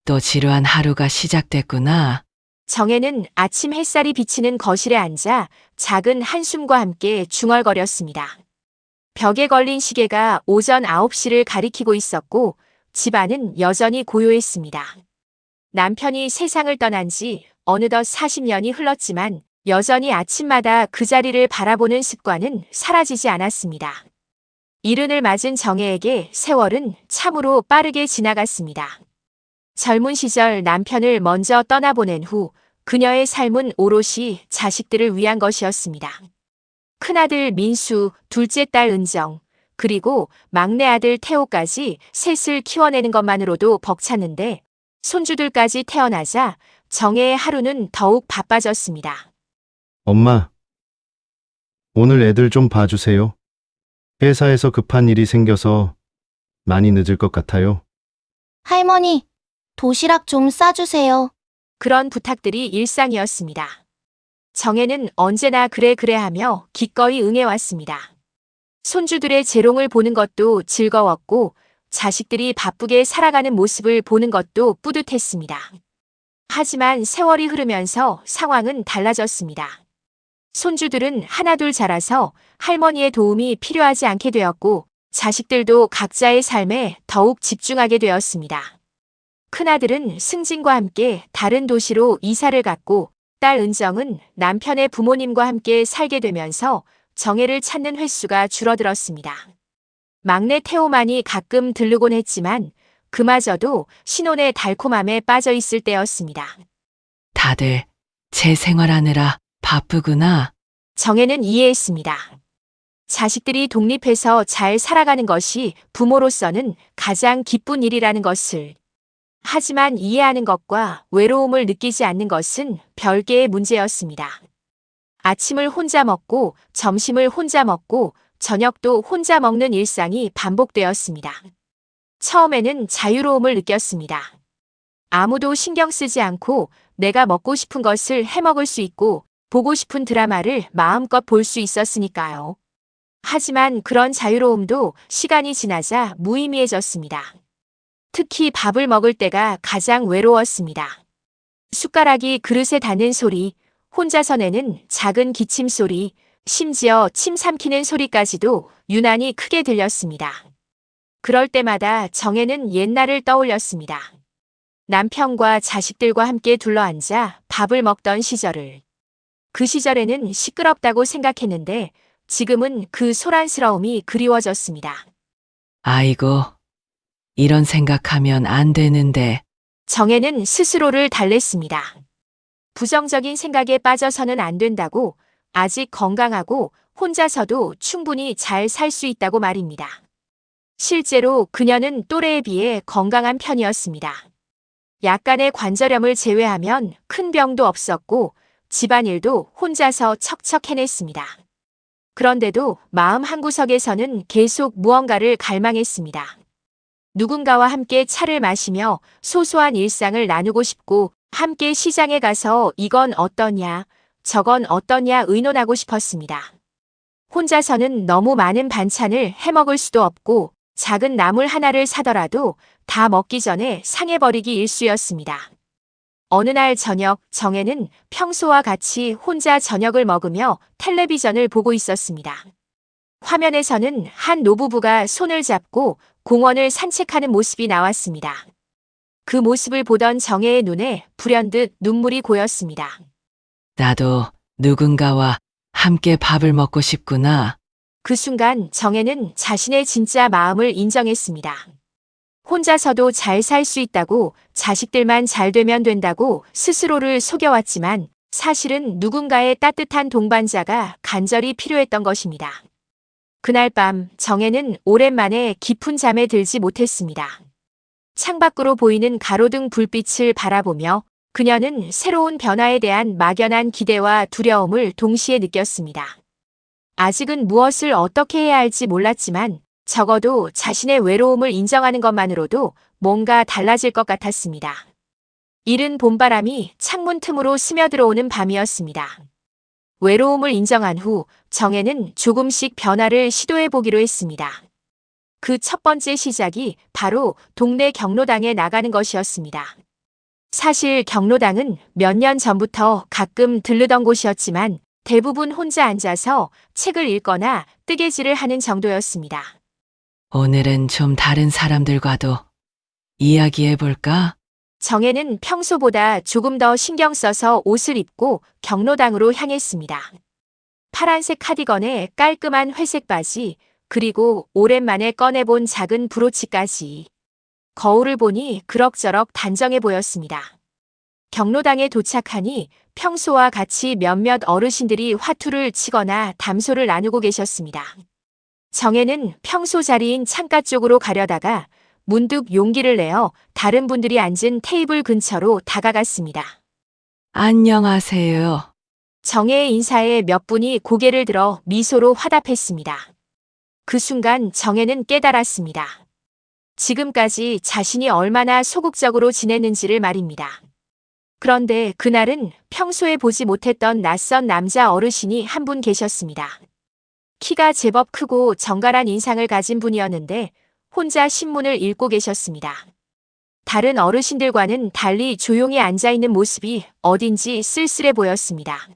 또 지루한 하루가 시작됐구나. 정혜는 아침 햇살이 비치는 거실에 앉아 작은 한숨과 함께 중얼거렸습니다. 벽에 걸린 시계가 오전 9시를 가리키고 있었고 집안은 여전히 고요했습니다. 남편이 세상을 떠난 지 어느덧 40년이 흘렀지만 여전히 아침마다 그 자리를 바라보는 습관은 사라지지 않았습니다. 이른을 맞은 정혜에게 세월은 참으로 빠르게 지나갔습니다. 젊은 시절 남편을 먼저 떠나보낸 후 그녀의 삶은 오롯이 자식들을 위한 것이었습니다. 큰아들 민수, 둘째 딸 은정, 그리고 막내 아들 태호까지 셋을 키워내는 것만으로도 벅찼는데 손주들까지 태어나자 정혜의 하루는 더욱 바빠졌습니다. 엄마, 오늘 애들 좀 봐주세요. 회사에서 급한 일이 생겨서 많이 늦을 것 같아요. 할머니, 도시락 좀 싸주세요. 그런 부탁들이 일상이었습니다. 정혜는 언제나 그래 하며 기꺼이 응해왔습니다. 손주들의 재롱을 보는 것도 즐거웠고 자식들이 바쁘게 살아가는 모습을 보는 것도 뿌듯했습니다. 하지만 세월이 흐르면서 상황은 달라졌습니다. 손주들은 하나둘 자라서 할머니의 도움이 필요하지 않게 되었고 자식들도 각자의 삶에 더욱 집중하게 되었습니다. 큰아들은 승진과 함께 다른 도시로 이사를 갔고 딸 은정은 남편의 부모님과 함께 살게 되면서 정혜를 찾는 횟수가 줄어들었습니다. 막내 태호만이 가끔 들르곤 했지만 그마저도 신혼의 달콤함에 빠져 있을 때였습니다. 다들 제 생활하느라 바쁘구나. 정혜는 이해했습니다. 자식들이 독립해서 잘 살아가는 것이 부모로서는 가장 기쁜 일이라는 것을. 하지만 이해하는 것과 외로움을 느끼지 않는 것은 별개의 문제였습니다. 아침을 혼자 먹고 점심을 혼자 먹고 저녁도 혼자 먹는 일상이 반복되었습니다. 처음에는 자유로움을 느꼈습니다. 아무도 신경 쓰지 않고 내가 먹고 싶은 것을 해먹을 수 있고 보고 싶은 드라마를 마음껏 볼 수 있었으니까요. 하지만 그런 자유로움도 시간이 지나자 무의미해졌습니다. 특히 밥을 먹을 때가 가장 외로웠습니다. 숟가락이 그릇에 닿는 소리, 혼자서 내는 작은 기침 소리, 심지어 침 삼키는 소리까지도 유난히 크게 들렸습니다. 그럴 때마다 정혜는 옛날을 떠올렸습니다. 남편과 자식들과 함께 둘러앉아 밥을 먹던 시절을. 그 시절에는 시끄럽다고 생각했는데 지금은 그 소란스러움이 그리워졌습니다. 아이고, 이런 생각하면 안 되는데. 정혜는 스스로를 달랬습니다. 부정적인 생각에 빠져서는 안 된다고, 아직 건강하고 혼자서도 충분히 잘 살 수 있다고 말입니다. 실제로 그녀는 또래에 비해 건강한 편이었습니다. 약간의 관절염을 제외하면 큰 병도 없었고 집안일도 혼자서 척척 해냈습니다. 그런데도 마음 한구석에서는 계속 무언가를 갈망했습니다. 누군가와 함께 차를 마시며 소소한 일상을 나누고 싶고 함께 시장에 가서 이건 어떠냐, 저건 어떠냐 의논하고 싶었습니다. 혼자서는 너무 많은 반찬을 해먹을 수도 없고 작은 나물 하나를 사더라도 다 먹기 전에 상해버리기 일쑤였습니다. 어느 날 저녁 정혜는 평소와 같이 혼자 저녁을 먹으며 텔레비전을 보고 있었습니다. 화면에서는 한 노부부가 손을 잡고 공원을 산책하는 모습이 나왔습니다. 그 모습을 보던 정혜의 눈에 불현듯 눈물이 고였습니다. 나도 누군가와 함께 밥을 먹고 싶구나. 그 순간 정혜는 자신의 진짜 마음을 인정했습니다. 혼자서도 잘 살 수 있다고, 자식들만 잘 되면 된다고 스스로를 속여왔지만 사실은 누군가의 따뜻한 동반자가 간절히 필요했던 것입니다. 그날 밤 정혜는 오랜만에 깊은 잠에 들지 못했습니다. 창밖으로 보이는 가로등 불빛을 바라보며 그녀는 새로운 변화에 대한 막연한 기대와 두려움을 동시에 느꼈습니다. 아직은 무엇을 어떻게 해야 할지 몰랐지만 적어도 자신의 외로움을 인정하는 것만으로도 뭔가 달라질 것 같았습니다. 이른 봄바람이 창문 틈으로 스며들어오는 밤이었습니다. 외로움을 인정한 후 정혜는 조금씩 변화를 시도해 보기로 했습니다. 그 첫 번째 시작이 바로 동네 경로당에 나가는 것이었습니다. 사실 경로당은 몇 년 전부터 가끔 들르던 곳이었지만 대부분 혼자 앉아서 책을 읽거나 뜨개질을 하는 정도였습니다. 오늘은 좀 다른 사람들과도 이야기해볼까? 정혜는 평소보다 조금 더 신경 써서 옷을 입고 경로당으로 향했습니다. 파란색 카디건에 깔끔한 회색 바지, 그리고 오랜만에 꺼내본 작은 브로치까지. 거울을 보니 그럭저럭 단정해 보였습니다. 경로당에 도착하니 평소와 같이 몇몇 어르신들이 화투를 치거나 담소를 나누고 계셨습니다. 정혜는 평소 자리인 창가 쪽으로 가려다가 문득 용기를 내어 다른 분들이 앉은 테이블 근처로 다가갔습니다. 안녕하세요. 정혜의 인사에 몇 분이 고개를 들어 미소로 화답했습니다. 그 순간 정혜는 깨달았습니다. 지금까지 자신이 얼마나 소극적으로 지냈는지를 말입니다. 그런데 그날은 평소에 보지 못했던 낯선 남자 어르신이 한 분 계셨습니다. 키가 제법 크고 정갈한 인상을 가진 분이었는데 혼자 신문을 읽고 계셨습니다. 다른 어르신들과는 달리 조용히 앉아있는 모습이 어딘지 쓸쓸해 보였습니다.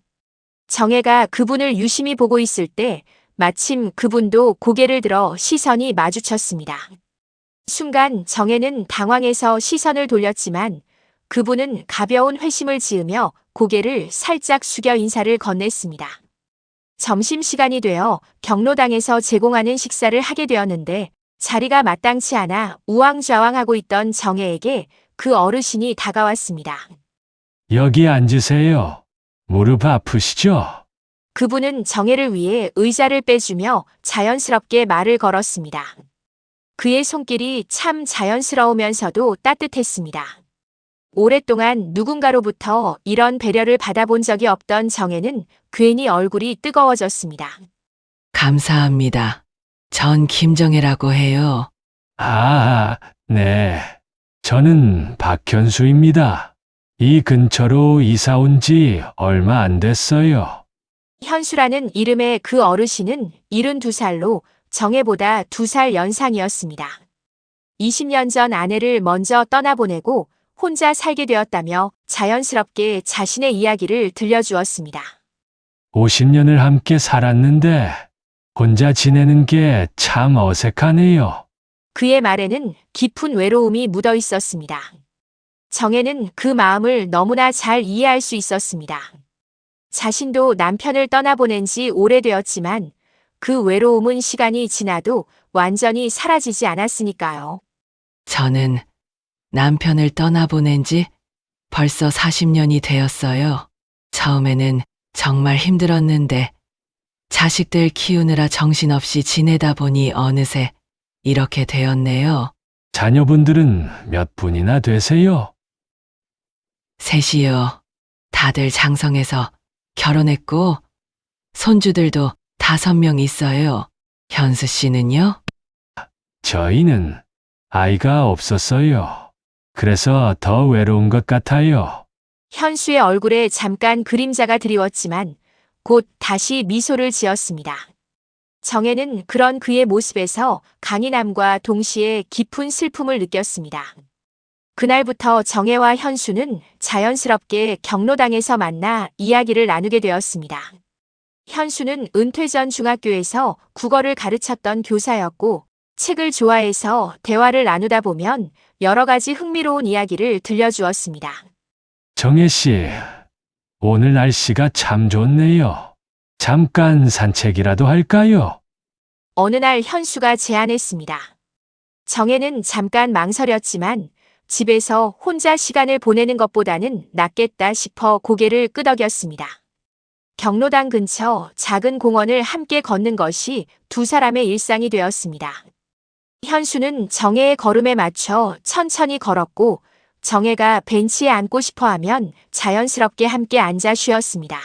정혜가 그분을 유심히 보고 있을 때 마침 그분도 고개를 들어 시선이 마주쳤습니다. 순간 정혜는 당황해서 시선을 돌렸지만 그분은 가벼운 회심을 지으며 고개를 살짝 숙여 인사를 건넸습니다. 점심시간이 되어 경로당에서 제공하는 식사를 하게 되었는데 자리가 마땅치 않아 우왕좌왕하고 있던 정혜에게 그 어르신이 다가왔습니다. 여기 앉으세요. 무릎 아프시죠? 그분은 정혜를 위해 의자를 빼주며 자연스럽게 말을 걸었습니다. 그의 손길이 참 자연스러우면서도 따뜻했습니다. 오랫동안 누군가로부터 이런 배려를 받아본 적이 없던 정혜는 괜히 얼굴이 뜨거워졌습니다. 감사합니다. 전 김정혜라고 해요. 아, 네. 저는 박현수입니다. 이 근처로 이사 온 지 얼마 안 됐어요. 현수라는 이름의 그 어르신은 72살로 정혜보다 2살 연상이었습니다. 20년 전 아내를 먼저 떠나보내고 혼자 살게 되었다며 자연스럽게 자신의 이야기를 들려주었습니다. 50년을 함께 살았는데 혼자 지내는 게 참 어색하네요. 그의 말에는 깊은 외로움이 묻어 있었습니다. 정혜는 그 마음을 너무나 잘 이해할 수 있었습니다. 자신도 남편을 떠나보낸 지 오래되었지만 그 외로움은 시간이 지나도 완전히 사라지지 않았으니까요. 저는 남편을 떠나보낸 지 벌써 40년이 되었어요. 처음에는 정말 힘들었는데 자식들 키우느라 정신없이 지내다 보니 어느새 이렇게 되었네요. 자녀분들은 몇 분이나 되세요? 셋이요. 다들 장성해서 결혼했고 손주들도 5명 있어요. 현수 씨는요? 저희는 아이가 없었어요. 그래서 더 외로운 것 같아요. 현수의 얼굴에 잠깐 그림자가 드리웠지만 곧 다시 미소를 지었습니다. 정혜는 그런 그의 모습에서 강인함과 동시에 깊은 슬픔을 느꼈습니다. 그날부터 정혜와 현수는 자연스럽게 경로당에서 만나 이야기를 나누게 되었습니다. 현수는 은퇴 전 중학교에서 국어를 가르쳤던 교사였고 책을 좋아해서 대화를 나누다 보면 여러 가지 흥미로운 이야기를 들려주었습니다. 정혜 씨, 오늘 날씨가 참 좋네요. 잠깐 산책이라도 할까요? 어느 날 현수가 제안했습니다. 정혜는 잠깐 망설였지만 집에서 혼자 시간을 보내는 것보다는 낫겠다 싶어 고개를 끄덕였습니다. 경로당 근처 작은 공원을 함께 걷는 것이 두 사람의 일상이 되었습니다. 현수는 정혜의 걸음에 맞춰 천천히 걸었고 정혜가 벤치에 앉고 싶어 하면 자연스럽게 함께 앉아 쉬었습니다.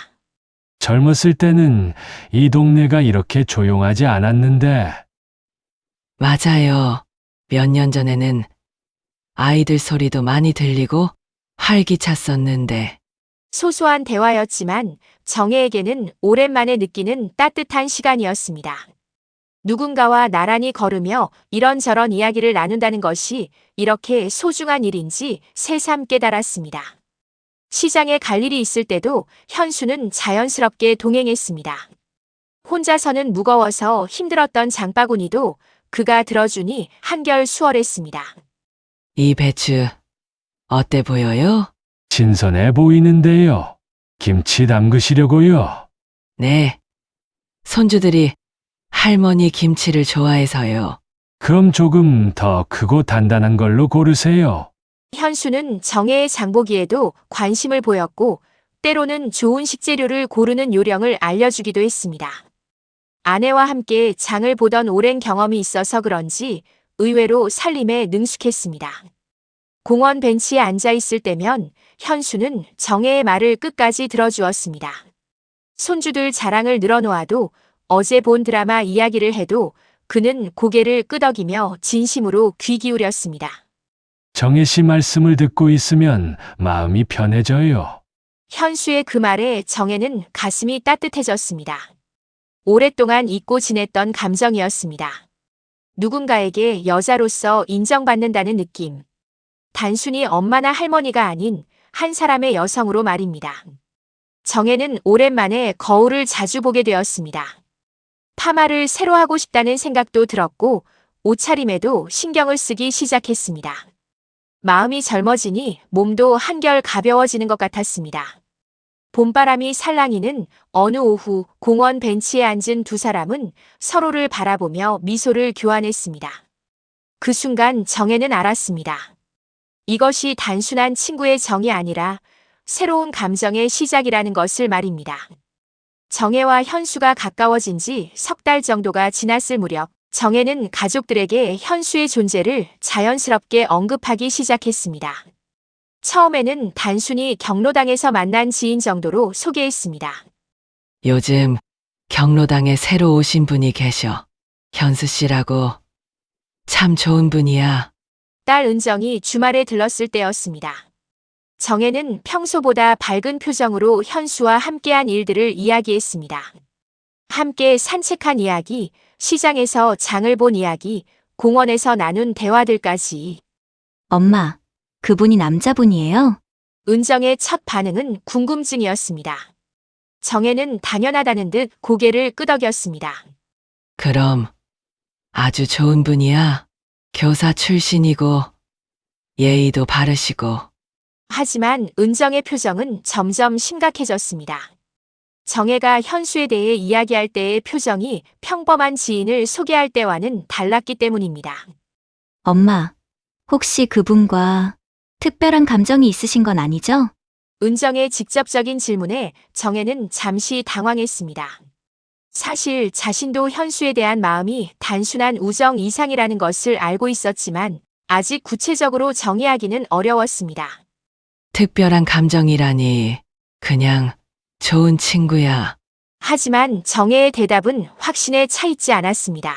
젊었을 때는 이 동네가 이렇게 조용하지 않았는데 맞아요. 몇 년 전에는 아이들 소리도 많이 들리고 활기찼었는데 소소한 대화였지만 정혜에게는 오랜만에 느끼는 따뜻한 시간이었습니다. 누군가와 나란히 걸으며 이런저런 이야기를 나눈다는 것이 이렇게 소중한 일인지 새삼 깨달았습니다. 시장에 갈 일이 있을 때도 현수는 자연스럽게 동행했습니다. 혼자서는 무거워서 힘들었던 장바구니도 그가 들어주니 한결 수월했습니다. 이 배추 어때 보여요? 신선해 보이는데요. 김치 담그시려고요. 네. 손주들이 할머니 김치를 좋아해서요. 그럼 조금 더 크고 단단한 걸로 고르세요. 현수는 정혜의 장보기에도 관심을 보였고 때로는 좋은 식재료를 고르는 요령을 알려주기도 했습니다. 아내와 함께 장을 보던 오랜 경험이 있어서 그런지 의외로 살림에 능숙했습니다. 공원 벤치에 앉아 있을 때면 현수는 정혜의 말을 끝까지 들어주었습니다. 손주들 자랑을 늘어놓아도 어제 본 드라마 이야기를 해도 그는 고개를 끄덕이며 진심으로 귀 기울였습니다. 정혜 씨 말씀을 듣고 있으면 마음이 편해져요. 현수의 그 말에 정혜는 가슴이 따뜻해졌습니다. 오랫동안 잊고 지냈던 감정이었습니다. 누군가에게 여자로서 인정받는다는 느낌. 단순히 엄마나 할머니가 아닌 한 사람의 여성으로 말입니다. 정혜는 오랜만에 거울을 자주 보게 되었습니다. 파마를 새로 하고 싶다는 생각도 들었고 옷차림에도 신경을 쓰기 시작했습니다. 마음이 젊어지니 몸도 한결 가벼워지는 것 같았습니다. 봄바람이 살랑이는 어느 오후 공원 벤치에 앉은 두 사람은 서로를 바라보며 미소를 교환했습니다. 그 순간 정혜는 알았습니다. 이것이 단순한 친구의 정이 아니라 새로운 감정의 시작이라는 것을 말입니다. 정혜와 현수가 가까워진 지 석 달 정도가 지났을 무렵 정혜는 가족들에게 현수의 존재를 자연스럽게 언급하기 시작했습니다. 처음에는 단순히 경로당에서 만난 지인 정도로 소개했습니다. 요즘 경로당에 새로 오신 분이 계셔. 현수 씨라고. 참 좋은 분이야. 딸 은정이 주말에 들렀을 때였습니다. 정혜는 평소보다 밝은 표정으로 현수와 함께한 일들을 이야기했습니다. 함께 산책한 이야기, 시장에서 장을 본 이야기, 공원에서 나눈 대화들까지. 엄마, 그분이 남자분이에요? 은정의 첫 반응은 궁금증이었습니다. 정혜는 당연하다는 듯 고개를 끄덕였습니다. 그럼 아주 좋은 분이야. 교사 출신이고 예의도 바르시고. 하지만 은정의 표정은 점점 심각해졌습니다. 정혜가 현수에 대해 이야기할 때의 표정이 평범한 지인을 소개할 때와는 달랐기 때문입니다. 엄마, 혹시 그분과 특별한 감정이 있으신 건 아니죠? 은정의 직접적인 질문에 정혜는 잠시 당황했습니다. 사실 자신도 현수에 대한 마음이 단순한 우정 이상이라는 것을 알고 있었지만 아직 구체적으로 정의하기는 어려웠습니다. 특별한 감정이라니. 그냥 좋은 친구야. 하지만 정혜의 대답은 확신에 차 있지 않았습니다.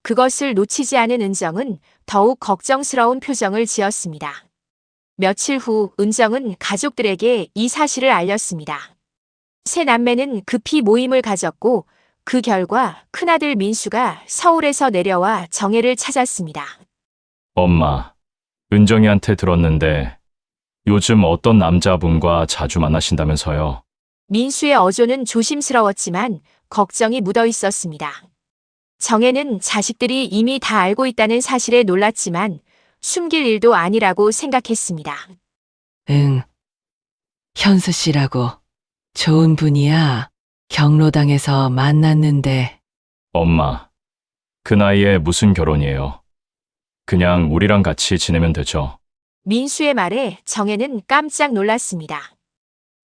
그것을 놓치지 않은 은정은 더욱 걱정스러운 표정을 지었습니다. 며칠 후 은정은 가족들에게 이 사실을 알렸습니다. 세 남매는 급히 모임을 가졌고 그 결과 큰아들 민수가 서울에서 내려와 정혜를 찾았습니다. 엄마, 은정이한테 들었는데 요즘 어떤 남자분과 자주 만나신다면서요. 민수의 어조는 조심스러웠지만 걱정이 묻어 있었습니다. 정혜는 자식들이 이미 다 알고 있다는 사실에 놀랐지만 숨길 일도 아니라고 생각했습니다. 응. 현수 씨라고. 좋은 분이야. 경로당에서 만났는데. 엄마, 그 나이에 무슨 결혼이에요. 그냥 우리랑 같이 지내면 되죠. 민수의 말에 정혜는 깜짝 놀랐습니다.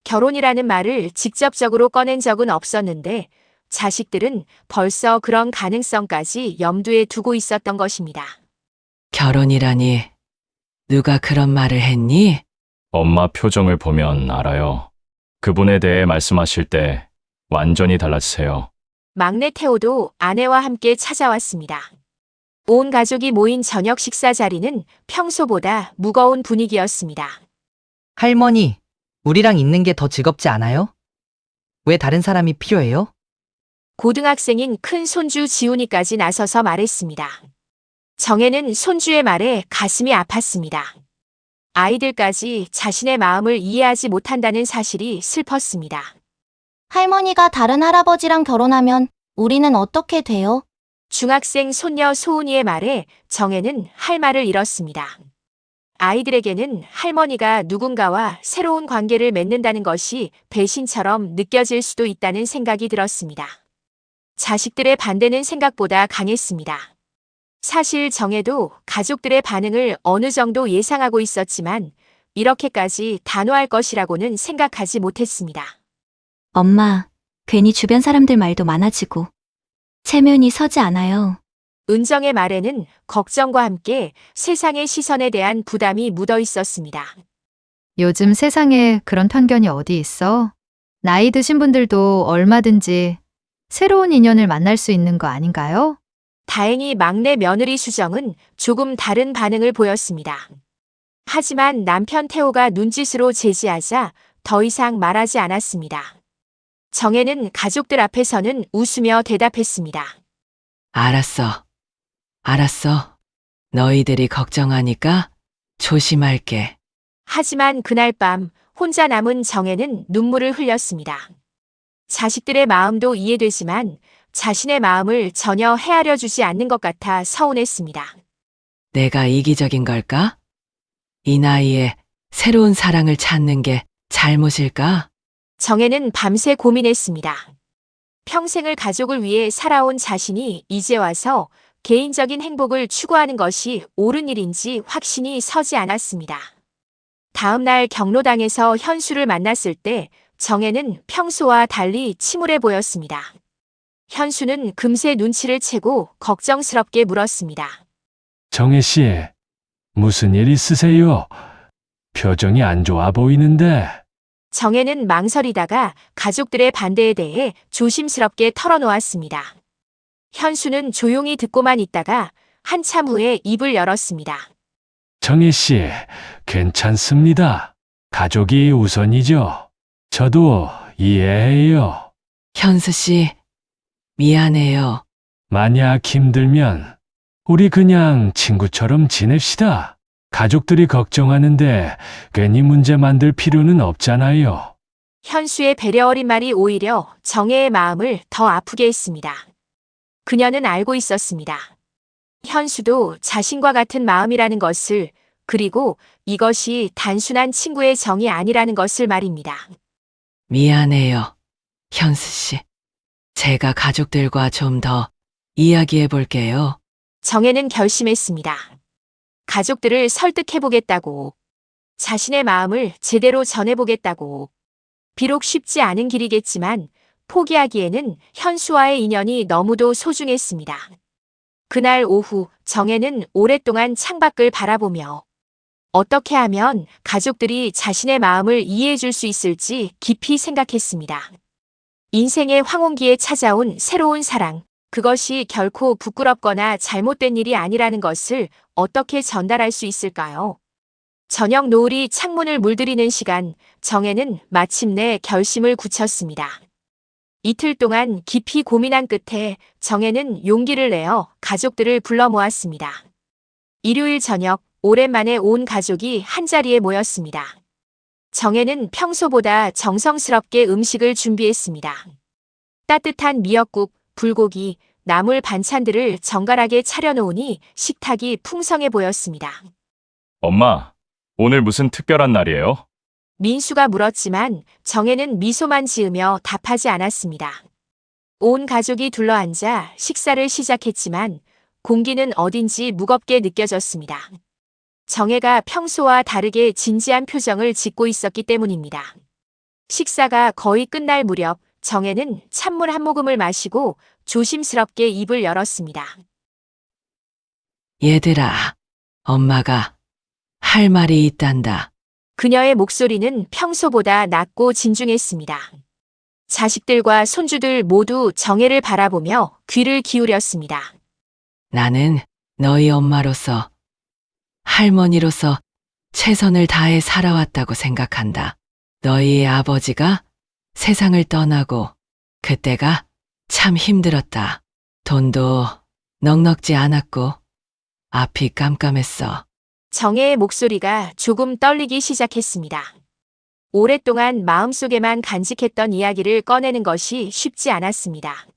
결혼이라는 말을 직접적으로 꺼낸 적은 없었는데 자식들은 벌써 그런 가능성까지 염두에 두고 있었던 것입니다. 결혼이라니. 누가 그런 말을 했니? 엄마 표정을 보면 알아요. 그분에 대해 말씀하실 때 완전히 달라지세요. 막내 태호도 아내와 함께 찾아왔습니다. 온 가족이 모인 저녁 식사 자리는 평소보다 무거운 분위기였습니다. 할머니, 우리랑 있는 게 더 즐겁지 않아요? 왜 다른 사람이 필요해요? 고등학생인 큰 손주 지훈이까지 나서서 말했습니다. 정혜는 손주의 말에 가슴이 아팠습니다. 아이들까지 자신의 마음을 이해하지 못한다는 사실이 슬펐습니다. 할머니가 다른 할아버지랑 결혼하면 우리는 어떻게 돼요? 중학생 손녀 소은이의 말에 정혜는 할 말을 잃었습니다. 아이들에게는 할머니가 누군가와 새로운 관계를 맺는다는 것이 배신처럼 느껴질 수도 있다는 생각이 들었습니다. 자식들의 반대는 생각보다 강했습니다. 사실 정혜도 가족들의 반응을 어느 정도 예상하고 있었지만 이렇게까지 단호할 것이라고는 생각하지 못했습니다. 엄마, 괜히 주변 사람들 말도 많아지고 체면이 서지 않아요. 은정의 말에는 걱정과 함께 세상의 시선에 대한 부담이 묻어 있었습니다. 요즘 세상에 그런 편견이 어디 있어? 나이 드신 분들도 얼마든지 새로운 인연을 만날 수 있는 거 아닌가요? 다행히 막내 며느리 수정은 조금 다른 반응을 보였습니다. 하지만 남편 태호가 눈짓으로 제지하자 더 이상 말하지 않았습니다. 정혜는 가족들 앞에서는 웃으며 대답했습니다. 알았어. 알았어. 너희들이 걱정하니까 조심할게. 하지만 그날 밤 혼자 남은 정혜는 눈물을 흘렸습니다. 자식들의 마음도 이해되지만 자신의 마음을 전혀 헤아려 주지 않는 것 같아 서운했습니다. 내가 이기적인 걸까? 이 나이에 새로운 사랑을 찾는 게 잘못일까? 정혜는 밤새 고민했습니다. 평생을 가족을 위해 살아온 자신이 이제 와서 개인적인 행복을 추구하는 것이 옳은 일인지 확신이 서지 않았습니다. 다음 날 경로당에서 현수를 만났을 때 정혜는 평소와 달리 침울해 보였습니다. 현수는 금세 눈치를 채고 걱정스럽게 물었습니다. 정혜 씨, 무슨 일 있으세요? 표정이 안 좋아 보이는데. 정혜는 망설이다가 가족들의 반대에 대해 조심스럽게 털어놓았습니다. 현수는 조용히 듣고만 있다가 한참 후에 입을 열었습니다. 정혜 씨, 괜찮습니다. 가족이 우선이죠. 저도 이해해요. 현수 씨, 미안해요. 만약 힘들면 우리 그냥 친구처럼 지냅시다. 가족들이 걱정하는데 괜히 문제 만들 필요는 없잖아요. 현수의 배려 어린 말이 오히려 정혜의 마음을 더 아프게 했습니다. 그녀는 알고 있었습니다. 현수도 자신과 같은 마음이라는 것을, 그리고 이것이 단순한 친구의 정이 아니라는 것을 말입니다. 미안해요. 현수 씨. 제가 가족들과 좀 더 이야기해 볼게요. 정혜는 결심했습니다. 가족들을 설득해보겠다고, 자신의 마음을 제대로 전해보겠다고. 비록 쉽지 않은 길이겠지만 포기하기에는 현수와의 인연이 너무도 소중했습니다. 그날 오후 정혜는 오랫동안 창밖을 바라보며 어떻게 하면 가족들이 자신의 마음을 이해해 줄 수 있을지 깊이 생각했습니다. 인생의 황혼기에 찾아온 새로운 사랑, 그것이 결코 부끄럽거나 잘못된 일이 아니라는 것을 어떻게 전달할 수 있을까요? 저녁 노을이 창문을 물들이는 시간, 정혜는 마침내 결심을 굳혔습니다. 이틀 동안 깊이 고민한 끝에 정혜는 용기를 내어 가족들을 불러 모았습니다. 일요일 저녁, 오랜만에 온 가족이 한자리에 모였습니다. 정혜는 평소보다 정성스럽게 음식을 준비했습니다. 따뜻한 미역국, 불고기, 나물 반찬들을 정갈하게 차려놓으니 식탁이 풍성해 보였습니다. 엄마, 오늘 무슨 특별한 날이에요? 민수가 물었지만 정혜는 미소만 지으며 답하지 않았습니다. 온 가족이 둘러앉아 식사를 시작했지만 공기는 어딘지 무겁게 느껴졌습니다. 정혜가 평소와 다르게 진지한 표정을 짓고 있었기 때문입니다. 식사가 거의 끝날 무렵 정혜는 찬물 한 모금을 마시고 조심스럽게 입을 열었습니다. 얘들아, 엄마가 할 말이 있단다. 그녀의 목소리는 평소보다 낮고 진중했습니다. 자식들과 손주들 모두 정혜를 바라보며 귀를 기울였습니다. 나는 너희 엄마로서, 할머니로서 최선을 다해 살아왔다고 생각한다. 너희의 아버지가 세상을 떠나고 그때가 참 힘들었다. 돈도 넉넉지 않았고 앞이 깜깜했어. 정혜의 목소리가 조금 떨리기 시작했습니다. 오랫동안 마음속에만 간직했던 이야기를 꺼내는 것이 쉽지 않았습니다.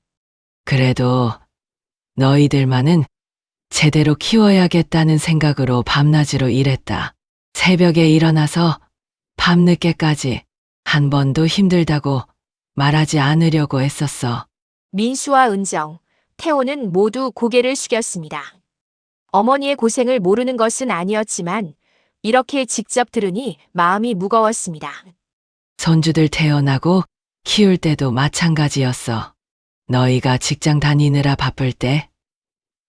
그래도 너희들만은 제대로 키워야겠다는 생각으로 밤낮으로 일했다. 새벽에 일어나서 밤늦게까지 한 번도 힘들다고 말하지 않으려고 했었어. 민수와 은정, 태호는 모두 고개를 숙였습니다. 어머니의 고생을 모르는 것은 아니었지만 이렇게 직접 들으니 마음이 무거웠습니다. 손주들 태어나고 키울 때도 마찬가지였어. 너희가 직장 다니느라 바쁠 때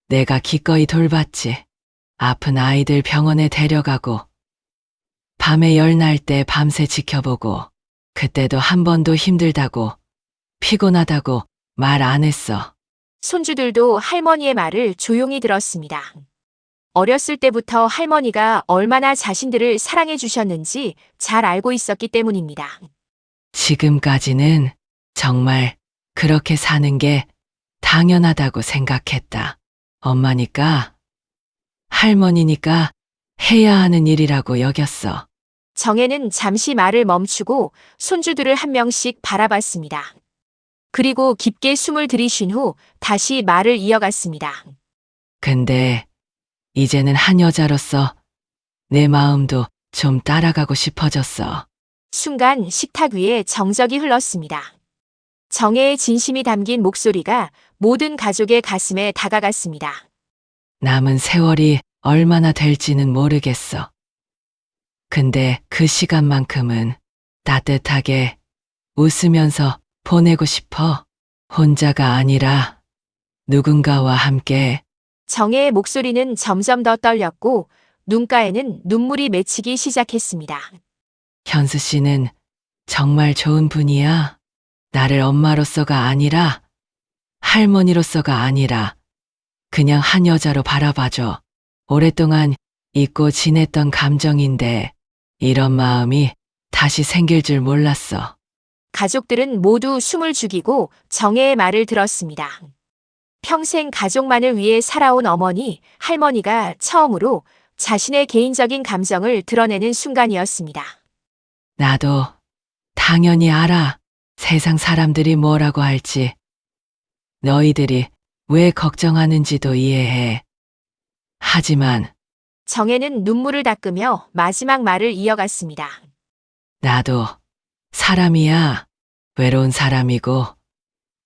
내가 기꺼이 돌봤지. 아픈 아이들 병원에 데려가고 밤에 열 날 때 밤새 지켜보고 그때도 한 번도 힘들다고 피곤하다고 말 안 했어. 손주들도 할머니의 말을 조용히 들었습니다. 어렸을 때부터 할머니가 얼마나 자신들을 사랑해 주셨는지 잘 알고 있었기 때문입니다. 지금까지는 정말 그렇게 사는 게 당연하다고 생각했다. 엄마니까, 할머니니까 해야 하는 일이라고 여겼어. 정혜는 잠시 말을 멈추고 손주들을 한 명씩 바라봤습니다. 그리고 깊게 숨을 들이쉰 후 다시 말을 이어갔습니다. 근데 이제는 한 여자로서 내 마음도 좀 따라가고 싶어졌어. 순간 식탁 위에 정적이 흘렀습니다. 정혜의 진심이 담긴 목소리가 모든 가족의 가슴에 다가갔습니다. 남은 세월이 얼마나 될지는 모르겠어. 근데 그 시간만큼은 따뜻하게 웃으면서 보내고 싶어. 혼자가 아니라 누군가와 함께. 정혜의 목소리는 점점 더 떨렸고 눈가에는 눈물이 맺히기 시작했습니다. 현수 씨는 정말 좋은 분이야. 나를 엄마로서가 아니라 할머니로서가 아니라 그냥 한 여자로 바라봐줘. 오랫동안 잊고 지냈던 감정인데 이런 마음이 다시 생길 줄 몰랐어. 가족들은 모두 숨을 죽이고 정혜의 말을 들었습니다. 평생 가족만을 위해 살아온 어머니, 할머니가 처음으로 자신의 개인적인 감정을 드러내는 순간이었습니다. 나도 당연히 알아. 세상 사람들이 뭐라고 할지. 너희들이 왜 걱정하는지도 이해해. 하지만 정혜는 눈물을 닦으며 마지막 말을 이어갔습니다. 나도 사람이야. 외로운 사람이고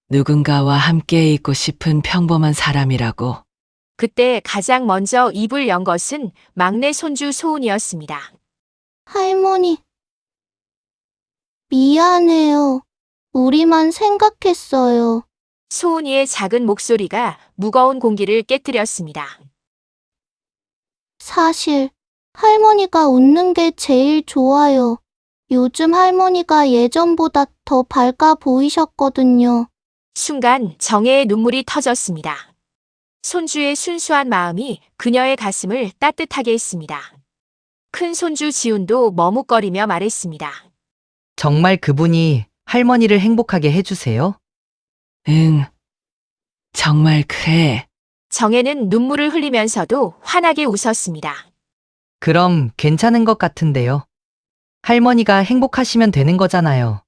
누군가와 함께 있고 싶은 평범한 사람이라고. 그때 가장 먼저 입을 연 것은 막내 손주 소은이었습니다. 할머니, 미안해요. 우리만 생각했어요. 소은이의 작은 목소리가 무거운 공기를 깨뜨렸습니다. 사실 할머니가 웃는 게 제일 좋아요. 요즘 할머니가 예전보다 더 밝아 보이셨거든요. 순간 정혜의 눈물이 터졌습니다. 손주의 순수한 마음이 그녀의 가슴을 따뜻하게 했습니다. 큰 손주 지훈도 머뭇거리며 말했습니다. 정말 그분이 할머니를 행복하게 해주세요. 응, 정말 그래. 정혜는 눈물을 흘리면서도 환하게 웃었습니다. 그럼 괜찮은 것 같은데요. 할머니가 행복하시면 되는 거잖아요.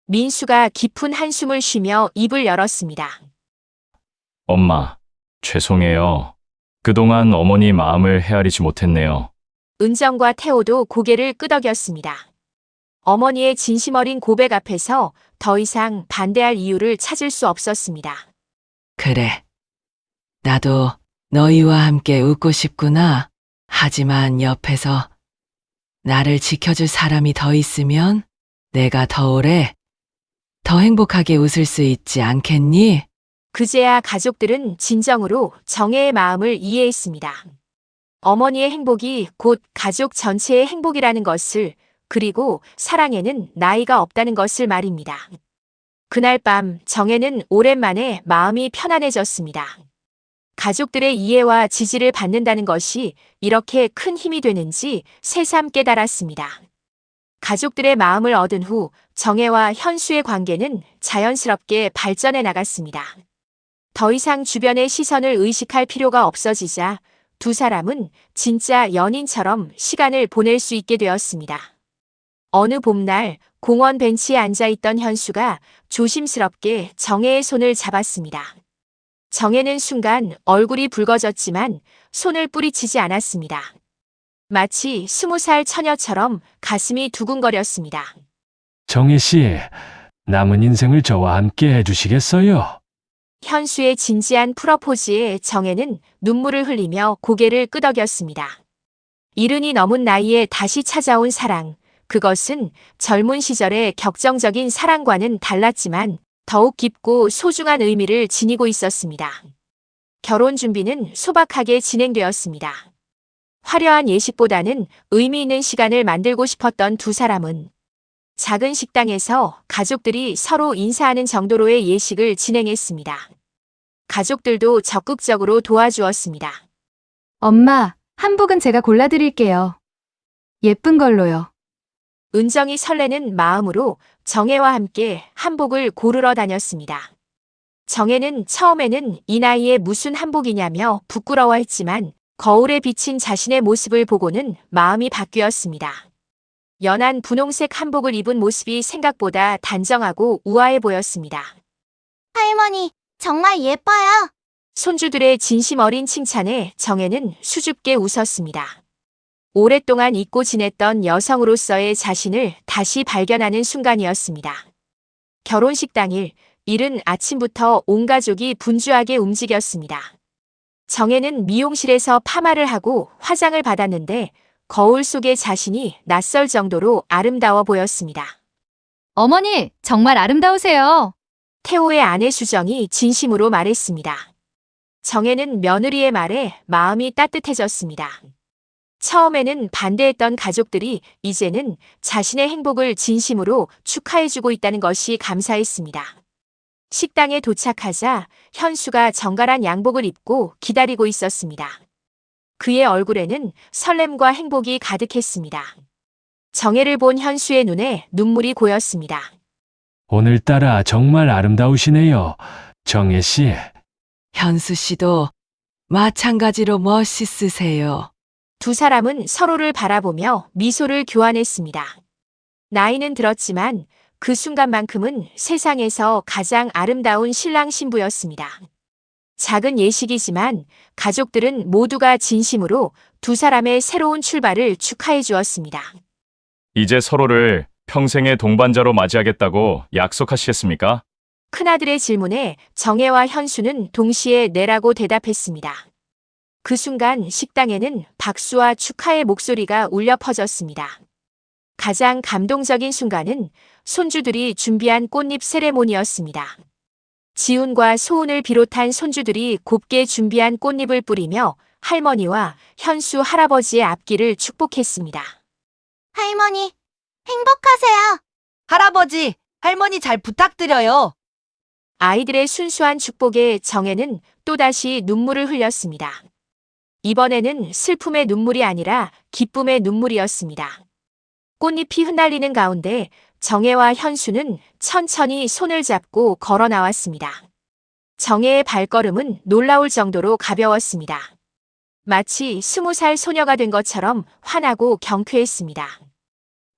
민수가 깊은 한숨을 쉬며 입을 열었습니다. 엄마, 죄송해요. 그동안 어머니 마음을 헤아리지 못했네요. 은정과 태호도 고개를 끄덕였습니다. 어머니의 진심 어린 고백 앞에서 더 이상 반대할 이유를 찾을 수 없었습니다. 그래. 나도 너희와 함께 웃고 싶구나. 하지만 옆에서 나를 지켜줄 사람이 더 있으면 내가 더 오래, 더 행복하게 웃을 수 있지 않겠니? 그제야 가족들은 진정으로 정혜의 마음을 이해했습니다. 어머니의 행복이 곧 가족 전체의 행복이라는 것을, 그리고 사랑에는 나이가 없다는 것을 말입니다. 그날 밤 정혜는 오랜만에 마음이 편안해졌습니다. 가족들의 이해와 지지를 받는다는 것이 이렇게 큰 힘이 되는지 새삼 깨달았습니다. 가족들의 마음을 얻은 후 정혜와 현수의 관계는 자연스럽게 발전해 나갔습니다. 더 이상 주변의 시선을 의식할 필요가 없어지자 두 사람은 진짜 연인처럼 시간을 보낼 수 있게 되었습니다. 어느 봄날 공원 벤치에 앉아있던 현수가 조심스럽게 정혜의 손을 잡았습니다. 정혜는 순간 얼굴이 붉어졌지만 손을 뿌리치지 않았습니다. 마치 20살 처녀처럼 가슴이 두근거렸습니다. 정혜 씨, 남은 인생을 저와 함께 해주시겠어요? 현수의 진지한 프러포즈에 정혜는 눈물을 흘리며 고개를 끄덕였습니다. 이른이 넘은 나이에 다시 찾아온 사랑, 그것은 젊은 시절의 격정적인 사랑과는 달랐지만 더욱 깊고 소중한 의미를 지니고 있었습니다. 결혼 준비는 소박하게 진행되었습니다. 화려한 예식보다는 의미 있는 시간을 만들고 싶었던 두 사람은 작은 식당에서 가족들이 서로 인사하는 정도로의 예식을 진행했습니다. 가족들도 적극적으로 도와주었습니다. 엄마, 한복은 제가 골라드릴게요. 예쁜 걸로요. 은정이 설레는 마음으로 정혜와 함께 한복을 고르러 다녔습니다. 정혜는 처음에는 이 나이에 무슨 한복이냐며 부끄러워했지만 거울에 비친 자신의 모습을 보고는 마음이 바뀌었습니다. 연한 분홍색 한복을 입은 모습이 생각보다 단정하고 우아해 보였습니다. 할머니, 정말 예뻐요. 손주들의 진심 어린 칭찬에 정혜는 수줍게 웃었습니다. 오랫동안 잊고 지냈던 여성으로서의 자신을 다시 발견하는 순간이었습니다. 결혼식 당일, 이른 아침부터 온 가족이 분주하게 움직였습니다. 정혜는 미용실에서 파마를 하고 화장을 받았는데 거울 속의 자신이 낯설 정도로 아름다워 보였습니다. 어머니, 정말 아름다우세요. 태호의 아내 수정이 진심으로 말했습니다. 정혜는 며느리의 말에 마음이 따뜻해졌습니다. 처음에는 반대했던 가족들이 이제는 자신의 행복을 진심으로 축하해주고 있다는 것이 감사했습니다. 식당에 도착하자 현수가 정갈한 양복을 입고 기다리고 있었습니다. 그의 얼굴에는 설렘과 행복이 가득했습니다. 정혜를 본 현수의 눈에 눈물이 고였습니다. 오늘따라 정말 아름다우시네요. 정혜 씨. 현수 씨도 마찬가지로 멋있으세요. 두 사람은 서로를 바라보며 미소를 교환했습니다. 나이는 들었지만 그 순간만큼은 세상에서 가장 아름다운 신랑 신부였습니다. 작은 예식이지만 가족들은 모두가 진심으로 두 사람의 새로운 출발을 축하해 주었습니다. 이제 서로를 평생의 동반자로 맞이하겠다고 약속하시겠습니까? 큰아들의 질문에 정혜와 현수는 동시에 네라고 대답했습니다. 그 순간 식당에는 박수와 축하의 목소리가 울려 퍼졌습니다. 가장 감동적인 순간은 손주들이 준비한 꽃잎 세레모니였습니다. 지훈과 소은을 비롯한 손주들이 곱게 준비한 꽃잎을 뿌리며 할머니와 현수 할아버지의 앞길을 축복했습니다. 할머니, 행복하세요. 할아버지, 할머니 잘 부탁드려요. 아이들의 순수한 축복에 정혜는 또다시 눈물을 흘렸습니다. 이번에는 슬픔의 눈물이 아니라 기쁨의 눈물이었습니다. 꽃잎이 흩날리는 가운데 정혜와 현수는 천천히 손을 잡고 걸어 나왔습니다. 정혜의 발걸음은 놀라울 정도로 가벼웠습니다. 마치 20살 소녀가 된 것처럼 환하고 경쾌했습니다.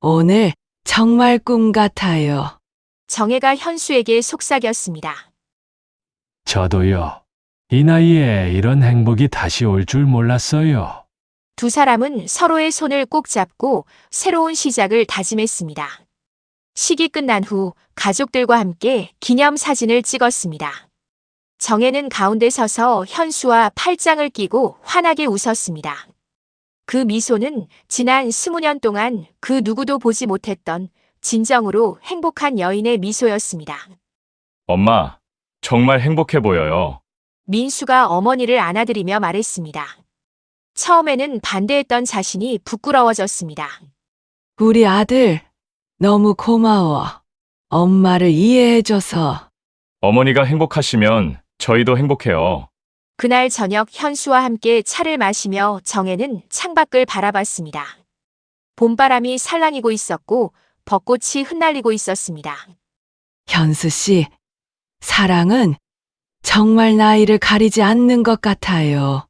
오늘 정말 꿈 같아요. 정혜가 현수에게 속삭였습니다. 저도요. 이 나이에 이런 행복이 다시 올 줄 몰랐어요. 두 사람은 서로의 손을 꼭 잡고 새로운 시작을 다짐했습니다. 식이 끝난 후 가족들과 함께 기념 사진을 찍었습니다. 정혜는 가운데 서서 현수와 팔짱을 끼고 환하게 웃었습니다. 그 미소는 지난 20년 동안 그 누구도 보지 못했던 진정으로 행복한 여인의 미소였습니다. 엄마, 정말 행복해 보여요. 민수가 어머니를 안아드리며 말했습니다. 처음에는 반대했던 자신이 부끄러워졌습니다. 우리 아들, 너무 고마워. 엄마를 이해해줘서. 어머니가 행복하시면 저희도 행복해요. 그날 저녁 현수와 함께 차를 마시며 정혜는 창밖을 바라봤습니다. 봄바람이 살랑이고 있었고 벚꽃이 흩날리고 있었습니다. 현수 씨, 사랑은 정말 나이를 가리지 않는 것 같아요.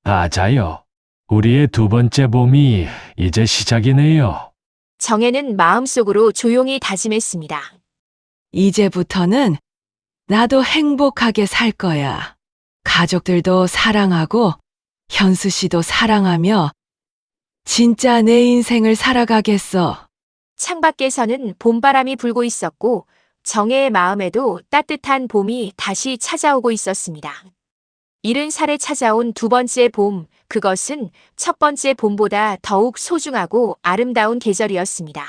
맞아요. 우리의 두 번째 봄이 이제 시작이네요. 정혜는 마음속으로 조용히 다짐했습니다. 이제부터는 나도 행복하게 살 거야. 가족들도 사랑하고 현수 씨도 사랑하며 진짜 내 인생을 살아가겠어. 창밖에서는 봄바람이 불고 있었고 정혜의 마음에도 따뜻한 봄이 다시 찾아오고 있었습니다. 70살에 찾아온 두 번째 봄, 그것은 첫 번째 봄보다 더욱 소중하고 아름다운 계절이었습니다.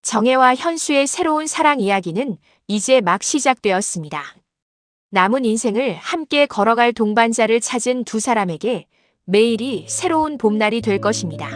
정혜와 현수의 새로운 사랑 이야기는 이제 막 시작되었습니다. 남은 인생을 함께 걸어갈 동반자를 찾은 두 사람에게 매일이 새로운 봄날이 될 것입니다.